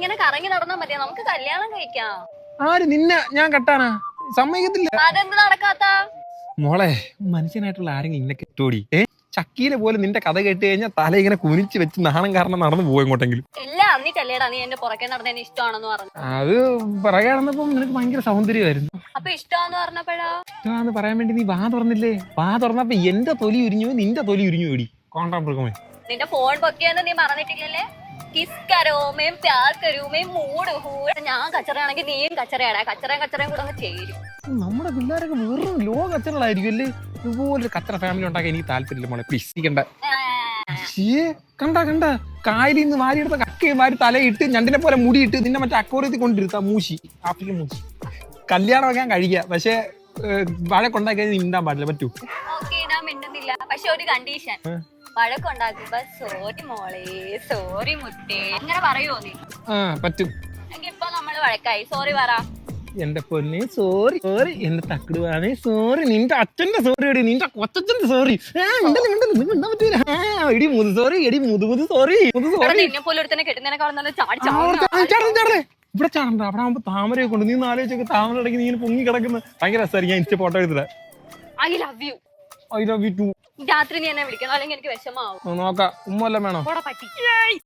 ഇങ്ങനെ കറങ്ങി നടന്നാ മതിയോ? നമുക്ക് കല്യാണം കഴിക്കാം. ആര് നിന്നെ ഞാൻ കെട്ടാനാ? സമ്മതിക്കത്തില്ല. അതെന്ത് നടക്കാത്ത? മോളെ, മനുഷ്യനായിട്ടുള്ള ആരെങ്കിലും ഇന്നെ കെട്ടോടി? ചക്കീലെ പോലെ നിന്റെ കഥ കേട്ട് കഴിഞ്ഞാൽ തല ഇങ്ങനെ കുനിച്ച് വെച്ച് നാണം കാരണം നടന്നു പോകും എങ്ങോട്ടെങ്കിലും. ഇല്ല, അന്നിട്ടല്ലേടാ നീ എന്റെ പുറകെ നടന്നതിന് ഇഷ്ടമാണെന്ന് പറഞ്ഞു. അത് പറയാ നടന്നപ്പോ നിനക്ക് ഭയങ്കര സൗന്ദര്യമായിരുന്നു. അപ്പൊ ഇഷ്ടമാന്ന് പറഞ്ഞപ്പോഴാ? ഇഷ്ടമാന്ന് പറയാൻ വേണ്ടി നീ വാ തുറന്നില്ലേ? വാ തുറന്നപ്പോ എന്റെ തൊലി ഉരിഞ്ഞു, നിന്റെ തൊലി ഉരിഞ്ഞു ഓടി. കോണ്ടാ നിന്റെ ഫോൺ പൊക്കിയെന്ന് നീ പറഞ്ഞിട്ടില്ലല്ലേ? കിസ് കരോ മേം പ്യാർ കരൂ മേം മൂഡ് ഹൂ. ഞാൻ കച്ചറയാണെങ്കിൽ നീയും കച്ചറയാടാ. കച്ചറയും കൂടെ അങ്ങ് ചേരും. നമ്മുടെ പിള്ളേരൊക്കെ വെറും ലോ കച്ചറകളായിരിക്കും അല്ലേ? ഇതുപോലൊരു കച്ചറ ഫാമിലി ഉണ്ടാക്കാൻ എനിക്ക് താല്പര്യമില്ല മോളെ, പ്ലീസ്. കണ്ട കായലിൽ നിന്ന് വാരിയെടുത്ത കക്കയും വാരി തലയിട്ട് ഞണ്ടിനെ പോലെ മുടിയിട്ട് നിന്നെ മറ്റേ അക്കോറിയത്തിൽ കൊണ്ടിരുത്താ മൂശി, ആഫ്രിക്കൻ മൂശി. കല്യാണം വെക്കാൻ കഴിയുക, പക്ഷെ വഴക്കുണ്ടാക്കി കഴിഞ്ഞാൽ മിണ്ടാൻ പാടില്ല. പറ്റൂ? ഓക്കേ, ഞാൻ മിണ്ടുന്നില്ല. പക്ഷെ ഒരു കണ്ടീഷൻ. വഴക്കുണ്ടാക്കുമ്പോ സോറി മോളെ, സോറി മുത്തേ അങ്ങനെ പറയുമോ നീ? പറ്റും. എങ്കിൽ ഇപ്പൊ നമ്മള് വഴക്കായി, സോറി പറ. എന്റെ പൊന്നെ സോറി, സോറി. എന്റെ തക്കിടുവാണേ സോറി. നിന്റെ അച്ഛന്റെ സോറി എടി, നിന്റെ കൊച്ചച്ഛന്റെ സോറി. മിണ്ടാൻ പറ്റൂല. എടി മുതു സോറി, എടി മുതു സോറി. നിന്നെ പോലെ ഒരുത്തനെ കെട്ടുന്നതിനെക്കാളും ചാടി ഇവിടെ ചാടണ്ട. അവിടെ ആകുമ്പോ താമരയെ കൊണ്ട് നീ ആലോചിച്ചൊക്കെ താമര ഇടയ്ക്ക് നീ പൊങ്ങി കിടക്കുന്ന ഭയങ്കര രസമായിരിക്കും. ഞാൻ ഇൻസ്റ്റ ഫോട്ടോ എടുത്തില്ല. I love you. I love you too. രാത്രി നീ എന്നെ വിളിക്കണം, അല്ലെങ്കിൽ എനിക്ക് വിഷമാവും. നോക്കാം. ഉമ്മ വല്ലതും വേണോ? പറ്റി